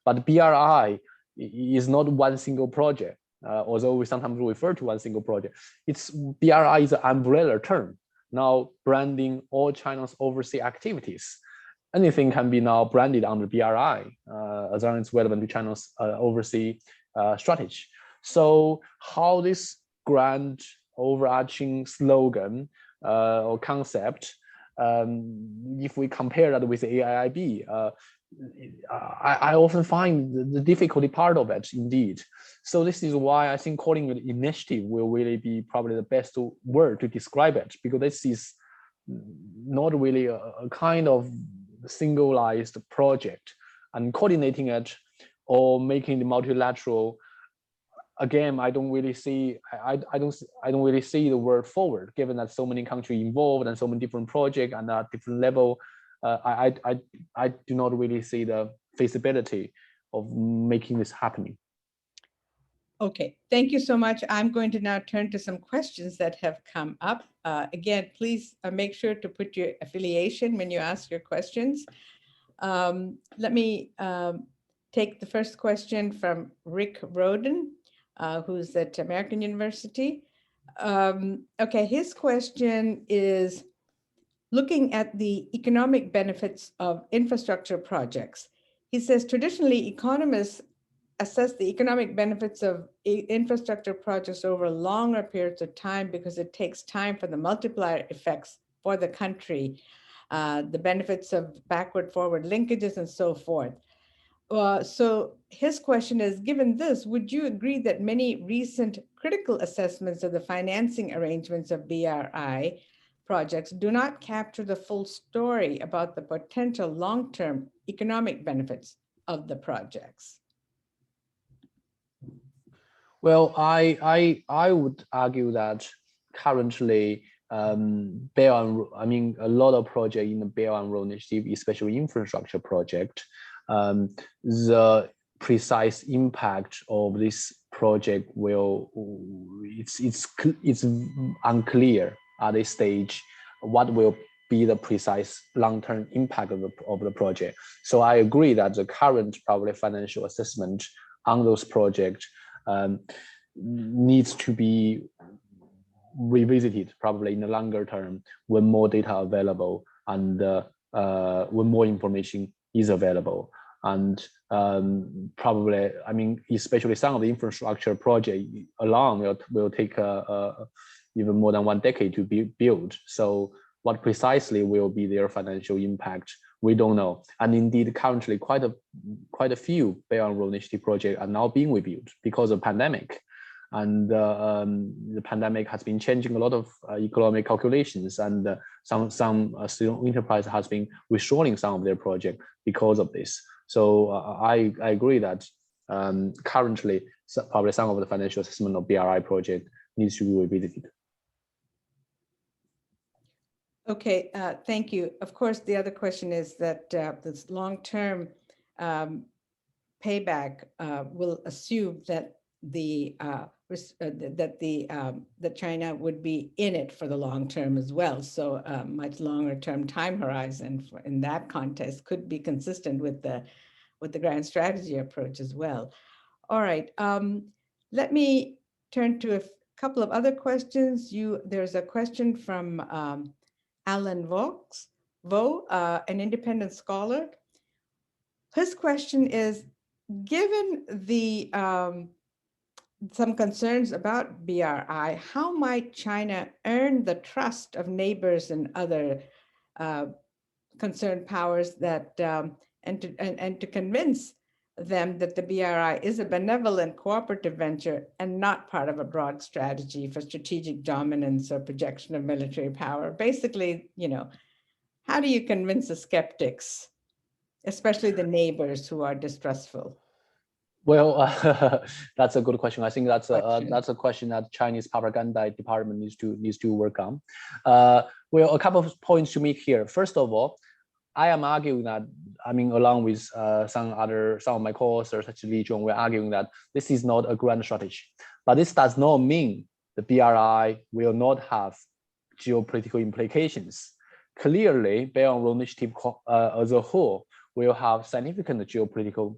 S3: But BRI is not one single project, although we sometimes refer to one single project. BRI is an umbrella term, now branding all China's overseas activities. Anything can be now branded under BRI, as long as it's relevant to China's overseas strategy. So how this grand overarching slogan or concept, if we compare that with the AIIB, I often find the difficulty part of it indeed. So this is why I think calling it initiative will really be probably the best word to describe it, because this is not really a kind of singleized project, and coordinating it or making it multilateral. Again, I don't really see the word forward, given that so many countries involved and so many different projects and at different level. I do not really see the feasibility of making this happening.
S2: Okay, thank you so much. I'm going to now turn to some questions that have come up. Again, please make sure to put your affiliation when you ask your questions. Let me take the first question from Rick Roden, who's at American University. Okay, his question is, looking at the economic benefits of infrastructure projects. He says, traditionally, economists assess the economic benefits of infrastructure projects over longer periods of time because it takes time for the multiplier effects for the country, the benefits of backward forward linkages and so forth. So his question is, given this, would you agree that many recent critical assessments of the financing arrangements of BRI projects do not capture the full story about the potential long-term economic benefits of the projects?
S3: Well, I would argue that currently a lot of projects in the Belt and Road Initiative, especially infrastructure project, the precise impact of this project it's unclear at this stage what will be the precise long-term impact of the project. So I agree that the current probably financial assessment on those projects needs to be revisited probably in the longer term when more data available and when more information is available. And probably, I mean, especially some of the infrastructure project alone will take even more than 1 decade to be built. So what precisely will be their financial impact, we don't know. And indeed, currently, quite a few Belt and Road Initiative projects are now being rebuilt because of pandemic. And the pandemic has been changing a lot of economic calculations, and some student enterprise has been reshoring some of their project because of this. So I agree that currently probably some of the financial assessment of BRI project needs to be revisited.
S2: Okay, thank you. Of course, the other question is that this long-term payback will assume that that China would be in it for the long term as well. So much longer term time horizon in that context could be consistent with the grand strategy approach as well. All right, let me turn to a couple of other questions. There's a question from Alan Vo, an independent scholar. His question is, given the some concerns about BRI, how might China earn the trust of neighbors and other concerned powers that and to convince them that the BRI is a benevolent cooperative venture and not part of a broad strategy for strategic dominance or projection of military power? Basically, you know, how do you convince the skeptics, especially the neighbors who are distrustful?
S3: Well, that's a good question. I think that's a question that Chinese propaganda department needs to work on. Well, a couple of points to make here. First of all, I am arguing that, I mean, along with some of my co-authors, such as Li Zhong, we're arguing that this is not a grand strategy. But this does not mean the BRI will not have geopolitical implications. Clearly, Belt and Road Initiative as a whole will have significant geopolitical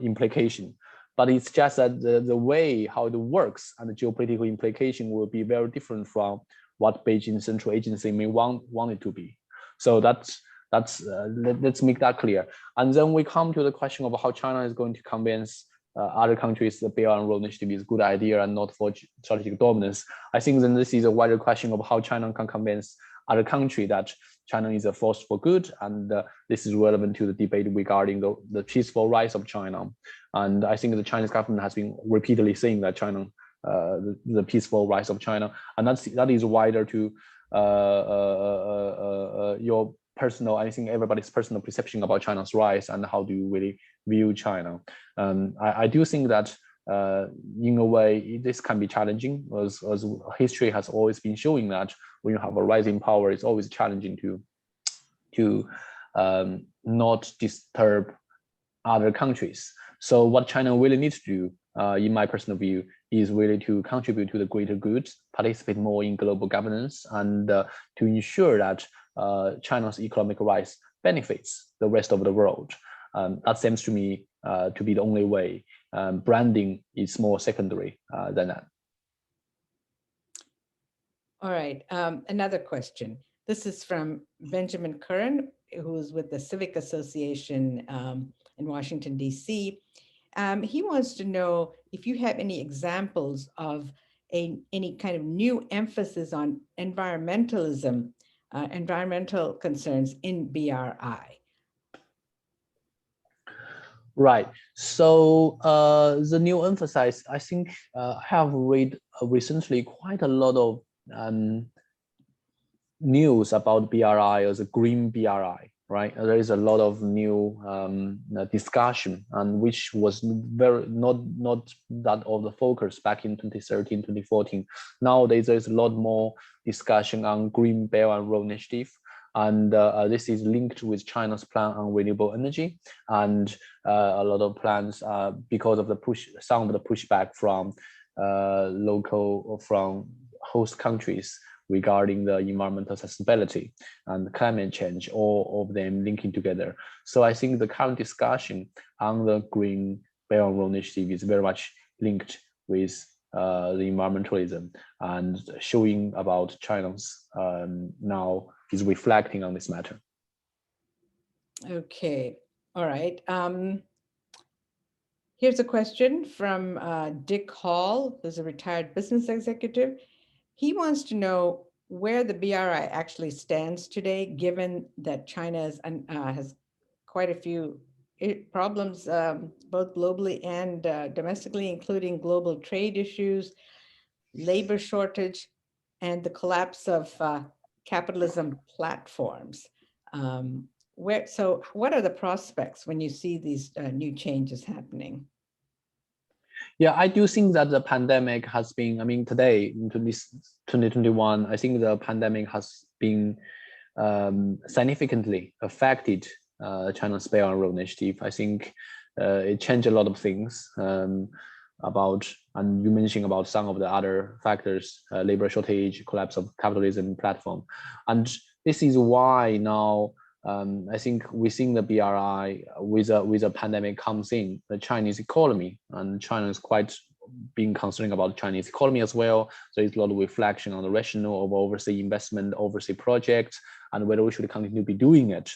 S3: implication, but it's just that the way how it works and the geopolitical implication will be very different from what Beijing Central Agency may want it to be. So let's make that clear. And then we come to the question of how China is going to convince other countries the Belt and Road Initiative is a good idea and not for strategic dominance. I think then this is a wider question of how China can convince other countries that China is a force for good, and this is relevant to the debate regarding the peaceful rise of China. And I think the Chinese government has been repeatedly saying that China, the peaceful rise of China, and that is wider to your personal, I think everybody's personal perception about China's rise and how do you really view China. I do think that in a way, this can be challenging, as history has always been showing that when you have a rising power, it's always challenging to not disturb other countries. So what China really needs to do, in my personal view, is really to contribute to the greater good, participate more in global governance, and to ensure that China's economic rise benefits the rest of the world. That seems to me to be the only way. Branding is more secondary than that.
S2: All right, another question. This is from Benjamin Curran, who's with the Civic Association in Washington, D.C. He wants to know if you have any examples of any kind of new emphasis on environmentalism, environmental concerns in BRI.
S3: Right. So the new emphasis, I think, I have read recently quite a lot of news about BRI as a green BRI, right? There is a lot of new discussion, and which was very not that of the focus back in 2013, 2014. Nowadays, there's a lot more discussion on Green Belt and Road Initiative. And this is linked with China's plan on renewable energy, and a lot of plans because of the some of the pushback from from host countries regarding the environmental sustainability and climate change, all of them linking together. So I think the current discussion on the Green Belt and Road Initiative is very much linked with the environmentalism, and showing about China's now is reflecting on this matter.
S2: Okay, all right. Here's a question from Dick Hall, who's a retired business executive. He wants to know where the BRI actually stands today, given that China has quite a few problems, both globally and domestically, including global trade issues, labor shortage, and the collapse of capitalism platforms. So what are the prospects when you see these new changes happening?
S3: Yeah, I do think that the pandemic has been, I mean, today, into this 2021, I think the pandemic has been significantly affected China's Belt and Road Initiative. I think it changed a lot of things about, and you mentioned about some of the other factors, labor shortage, collapse of capitalism platform. And this is why now I think within the BRI, with a pandemic comes in the Chinese economy, and China is quite being concerned about the Chinese economy as well. There is a lot of reflection on the rationale of overseas investment, overseas projects, and whether we should continue to be doing it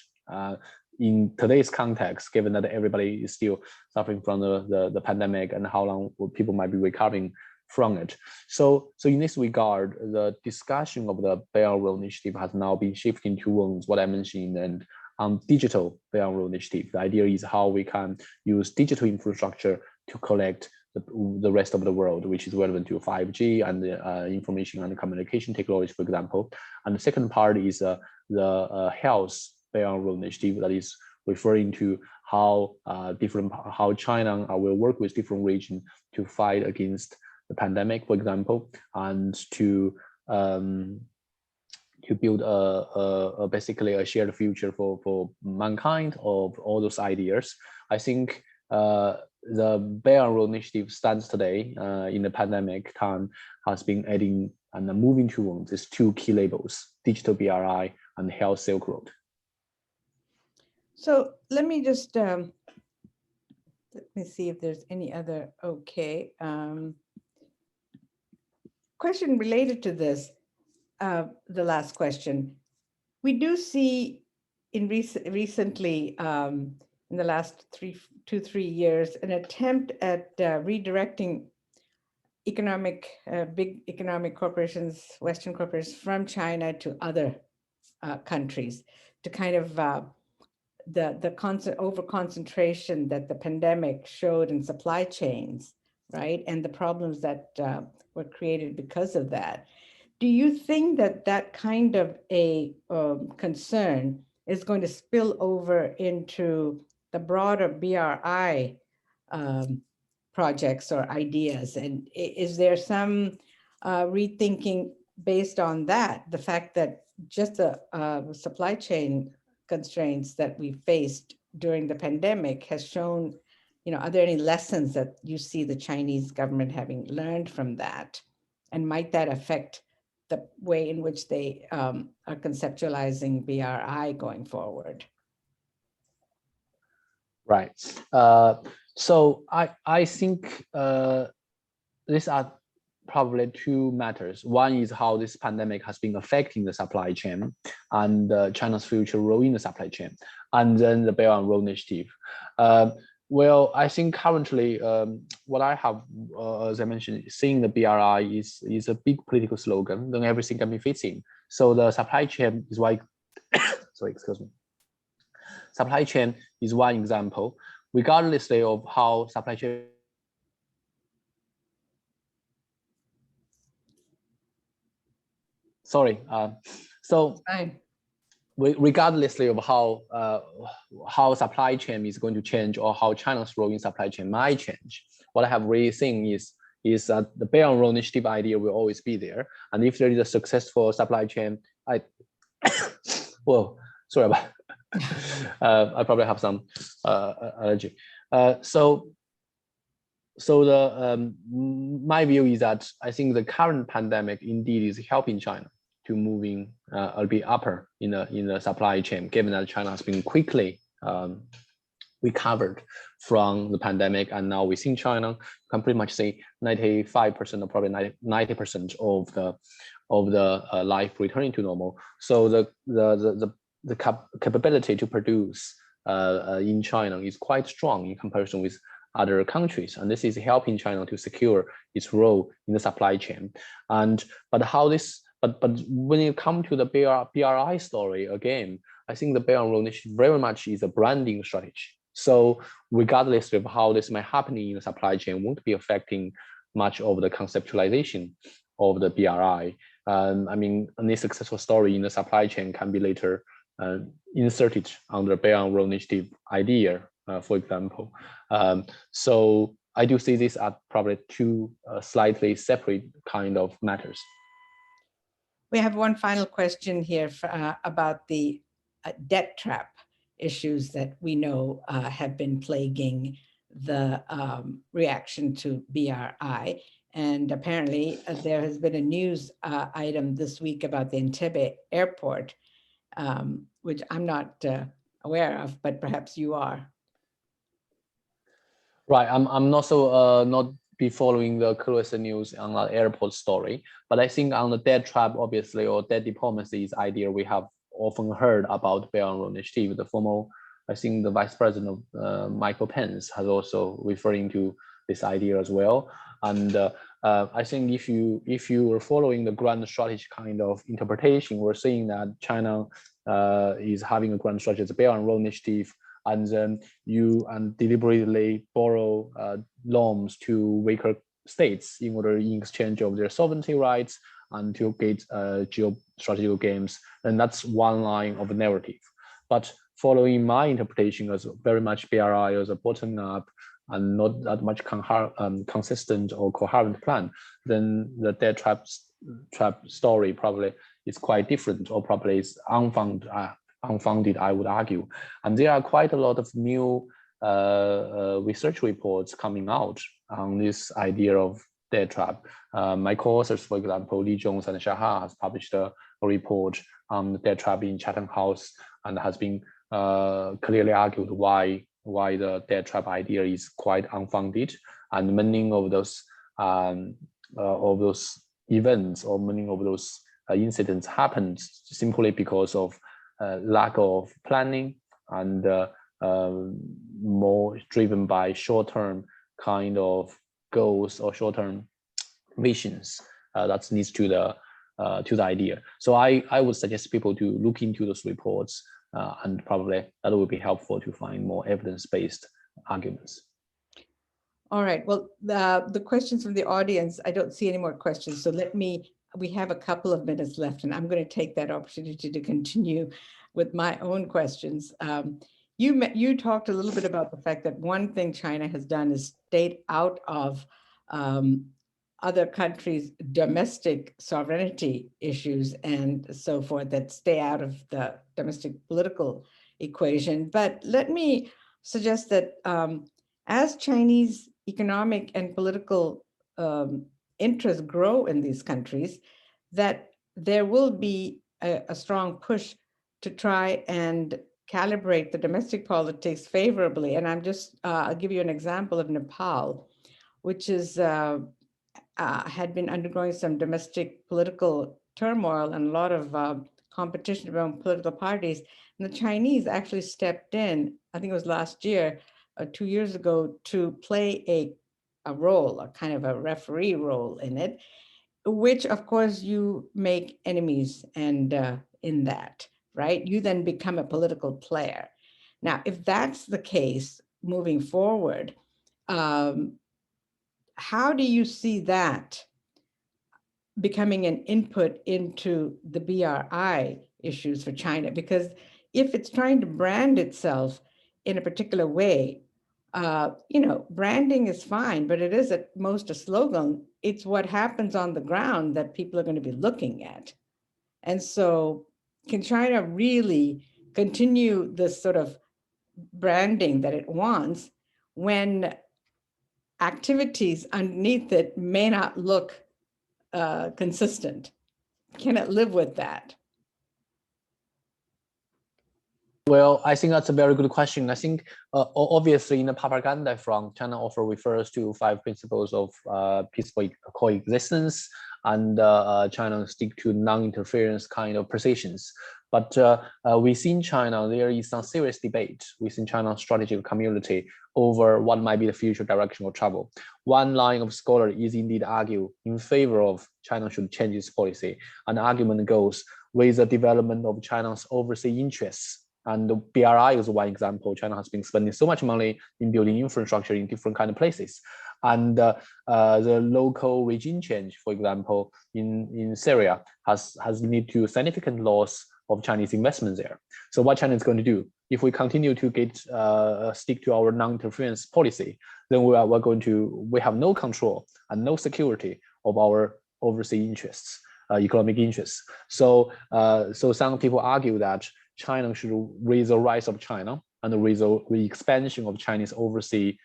S3: in today's context, given that everybody is still suffering from the pandemic and how long people might be recovering from it. So in this regard, the discussion of the Belt and Road Initiative has now been shifting towards what I mentioned, and digital Belt and Road Initiative. The idea is how we can use digital infrastructure to collect the rest of the world, which is relevant to 5G and the information and communication technology, for example. And the second part is the health Belt and Road Initiative, that is referring to how how China will work with different regions to fight against the pandemic, for example, and to build basically a shared future for mankind of all those ideas. I think the Belt and Road Initiative stands today in the pandemic time has been adding and moving towards these two key labels: digital BRI and health Silk Road.
S2: So let me just let me see if there's any other. Okay. Question related to this, the last question. We do see in recently, in the last 3 years, an attempt at redirecting big economic corporations, Western corporations, from China to other countries, to kind of the over concentration that the pandemic showed in supply chains, right, and the problems that were created because of that. Do you think that that kind of a concern is going to spill over into the broader BRI projects or ideas? And is there some rethinking based on that, the fact that just the supply chain constraints that we faced during the pandemic has shown, are there any lessons that you see the Chinese government having learned from that? And might that affect the way in which they are conceptualizing BRI going forward?
S3: Right. So I think these are probably two matters. One is how this pandemic has been affecting the supply chain and China's future role in the supply chain, and then the Belt and Road Initiative. Well, I think currently what I have, as I mentioned, seeing the BRI is a big political slogan. Then everything can be fitting. So the supply chain is why. Sorry, excuse me. Supply chain is one example. regardlessly of how supply chain. Sorry. So
S2: Fine.
S3: regardlessly of how supply chain is going to change or how China's role in supply chain might change, what I have really seen is that the Belt and Road Initiative idea will always be there. And if there is a successful supply chain, well, sorry about I probably have some allergy. So my view is that I think the current pandemic indeed is helping China to moving a bit upper in the supply chain, given that China has been quickly recovered from the pandemic, and now within China, you can pretty much say 95% or probably 90% of the life returning to normal. So the capability to produce in China is quite strong in comparison with other countries, and this is helping China to secure its role in the supply chain. But when you come to the BRI story again, I think the Belt and Road Initiative very much is a branding strategy. So regardless of how this might happen in the supply chain, won't be affecting much of the conceptualization of the BRI. I mean, any successful story in the supply chain can be later inserted under Belt and Road Initiative idea, for example. So I do see this as probably two slightly separate kind of matters.
S2: We have one final question here about the debt trap issues that we know have been plaguing the reaction to BRI. And apparently there has been a news item this week about the Entebbe airport, which I'm not aware of, but perhaps you are.
S3: Right, I'm not so not be following the close news on the airport story, but I think on the debt trap, obviously, or debt diplomacy is idea we have often heard about Belt and Road Initiative. The former, I think the Vice President of Michael Pence has also referring to this idea as well. And I think if you were following the grand strategy kind of interpretation, we're seeing that China is having a grand strategy, the Belt and Road Initiative, and then you deliberately borrow loans to weaker states in order in exchange of their sovereignty rights and to get geostrategical gains. And that's one line of the narrative. But following my interpretation as very much BRI as a bottom up and not that much consistent or coherent plan, then the debt trap story probably is quite different, or probably is unfounded, I would argue. And there are quite a lot of new research reports coming out on this idea of debt trap. My co-authors, for example, Li Zhong and Shaha has published a report on the debt trap in Chatham House, and has been clearly argued why the debt trap idea is quite unfounded, and many of those events or many of those incidents happened simply because of lack of planning and more driven by short-term kind of goals or short-term visions that needs to the idea. So I would suggest people to look into those reports, and probably that will be helpful to find more evidence-based arguments.
S2: All right. Well, the questions from the audience, I don't see any more questions. So we have a couple of minutes left, and I'm going to take that opportunity to continue with my own questions. You talked a little bit about the fact that one thing China has done is stayed out of other countries' domestic sovereignty issues and so forth, that stay out of the domestic political equation. But let me suggest that as Chinese economic and political interests grow in these countries, that there will be a strong push to try and calibrate the domestic politics favorably. And I'll give you an example of Nepal, which is had been undergoing some domestic political turmoil and a lot of competition among political parties. And the Chinese actually stepped in, I think it was last year, 2 years ago, to play a role, a kind of a referee role in it, which of course you make enemies and in that, right? You then become a political player. Now, if that's the case, moving forward. How do you see that becoming an input into the BRI issues for China? Because if it's trying to brand itself in a particular way, branding is fine, but it is at most a slogan. It's what happens on the ground that people are going to be looking at. And so can China really continue this sort of branding that it wants when activities underneath it may not look consistent? Can it live with that?
S3: Well, I think that's a very good question. I think obviously in the propaganda front, China often refers to 5 principles of peaceful coexistence, and China stick to non-interference kind of positions. But within China, there is some serious debate within China's strategic community over what might be the future direction of travel. One line of scholars is indeed argue in favor of China should change its policy. And the argument goes with the development of China's overseas interests. And the BRI is one example. China has been spending so much money in building infrastructure in different kind of places. And the local regime change, for example, in Syria has led to significant loss of Chinese investment there. So what China is going to do, if we continue to stick to our non-interference policy, then we have no control and no security of our overseas interests, economic interests. So some people argue that China should raise the rise of China and raise the expansion of Chinese overseas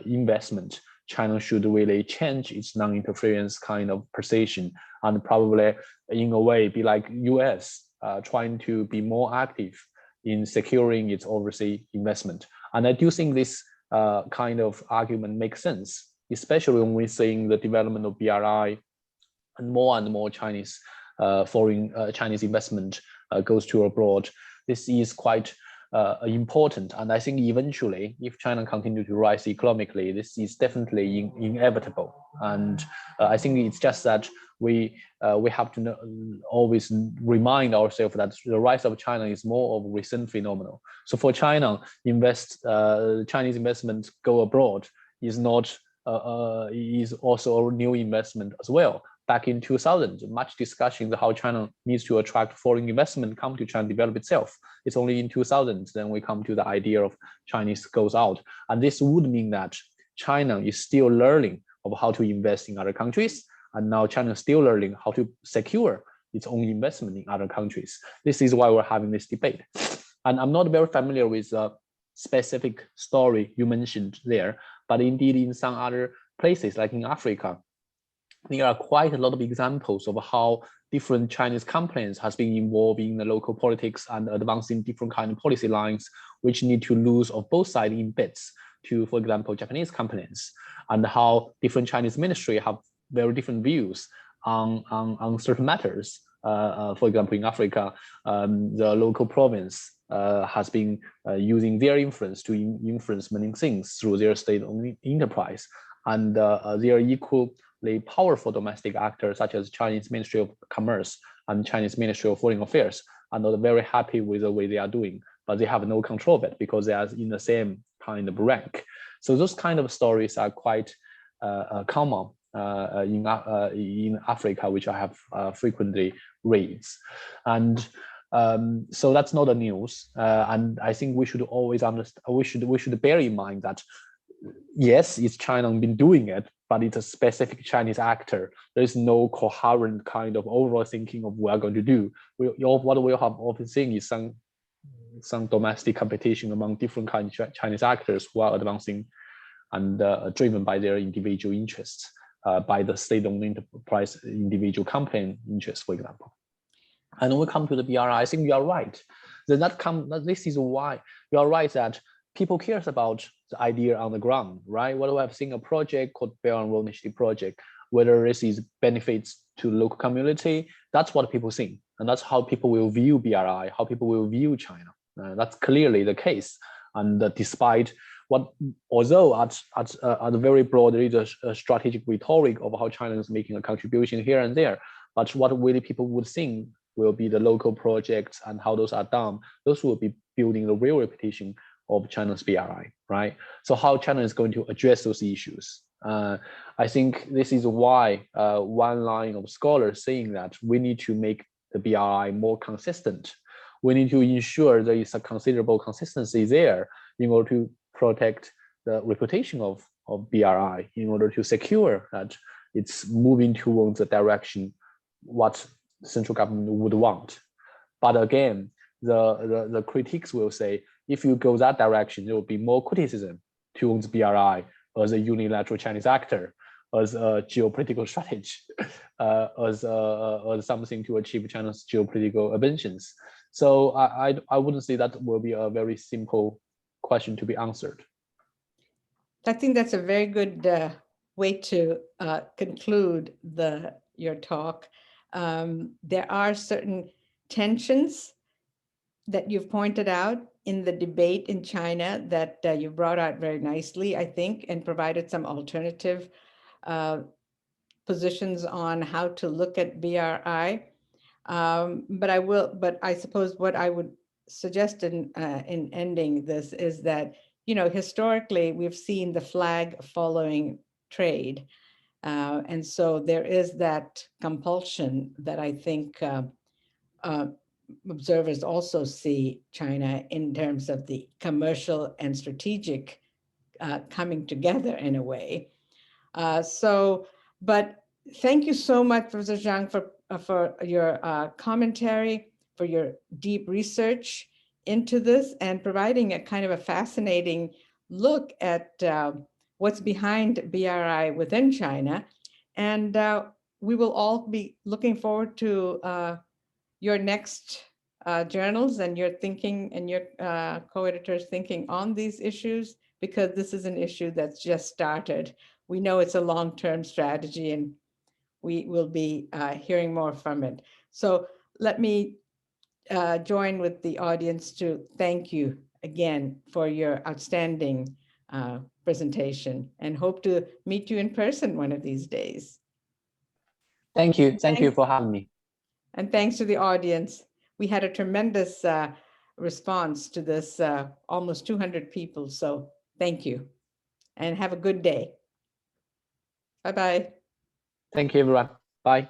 S3: investment. China should really change its non-interference kind of position and probably in a way be like US, trying to be more active in securing its overseas investment. And I do think this kind of argument makes sense, especially when we're seeing the development of BRI and more Chinese Chinese investment goes to abroad. This is quite important, and I think eventually, if China continues to rise economically, this is definitely inevitable. And I think it's just that we have to always remind ourselves that the rise of China is more of a recent phenomenon. So for China, Chinese investment go abroad is not is also a new investment as well. Back in 2000, much discussion how China needs to attract foreign investment come to China, develop itself. It's only in 2000 then we come to the idea of Chinese goes out. And this would mean that China is still learning of how to invest in other countries. And now China is still learning how to secure its own investment in other countries. This is why we're having this debate. And I'm not very familiar with a specific story you mentioned there, but indeed in some other places, like in Africa, there are quite a lot of examples of how different Chinese companies has been involved in the local politics and advancing different kind of policy lines, which need to lose of both sides in bids to, for example, Japanese companies, and how different Chinese ministry have very different views on certain matters. For example, in Africa, the local province has been using their influence to influence many things through their state-owned enterprise, and they are equally powerful domestic actors such as Chinese Ministry of Commerce and Chinese Ministry of Foreign Affairs are not very happy with the way they are doing, but they have no control of it because they are in the same kind of rank. So those kind of stories are quite common in Africa, which I have frequently read. And so that's not the news. And I think we should always understand, we should bear in mind that yes, it's China been doing it, but it's a specific Chinese actor. There is no coherent kind of overall thinking of what we're going to do. What we have often seen is some domestic competition among different kinds of Chinese actors who are advancing and driven by their individual interests, by the state-owned enterprise individual company interests, for example. And when we come to the BRI, I think you are right. This is why you are right that people cares about the idea on the ground, right? What we have seen a project called Belt and Road Initiative project, whether this is benefits to local community, that's what people think. And that's how people will view BRI, how people will view China. That's clearly the case. And despite although at the very broad, there is a strategic rhetoric of how China is making a contribution here and there, but what really people would think will be the local projects and how those are done, those will be building the real reputation of China's BRI, right? So how China is going to address those issues. I think this is why one line of scholars saying that we need to make the BRI more consistent. We need to ensure there is a considerable consistency there in order to protect the reputation of BRI, in order to secure that it's moving towards the direction what the central government would want. But again, the critics will say, if you go that direction, there will be more criticism towards BRI as a unilateral Chinese actor, as a geopolitical strategy, as something to achieve China's geopolitical ambitions. So I wouldn't say that will be a very simple question to be answered.
S2: I think that's a very good way to conclude your talk. There are certain tensions that you've pointed out in the debate in China that you brought out very nicely, I think, and provided some alternative positions on how to look at BRI. But I suppose what I would suggest in ending this is that, historically, we've seen the flag following trade. And so there is that compulsion that I think observers also see China in terms of the commercial and strategic coming together in a way. But thank you so much, Professor Zhang, for your commentary, for your deep research into this, and providing a kind of a fascinating look at what's behind BRI within China. And we will all be looking forward to your next journals and your thinking and your co-editors thinking on these issues, because this is an issue that's just started. We know it's a long-term strategy, and we will be hearing more from it. So let me join with the audience to thank you again for your outstanding presentation, and hope to meet you in person one of these days.
S3: Thank you. Thank you for having me.
S2: And thanks to the audience. We had a tremendous response to this, almost 200 people. So thank you, and have a good day. Bye-bye.
S3: Thank you, everyone. Bye.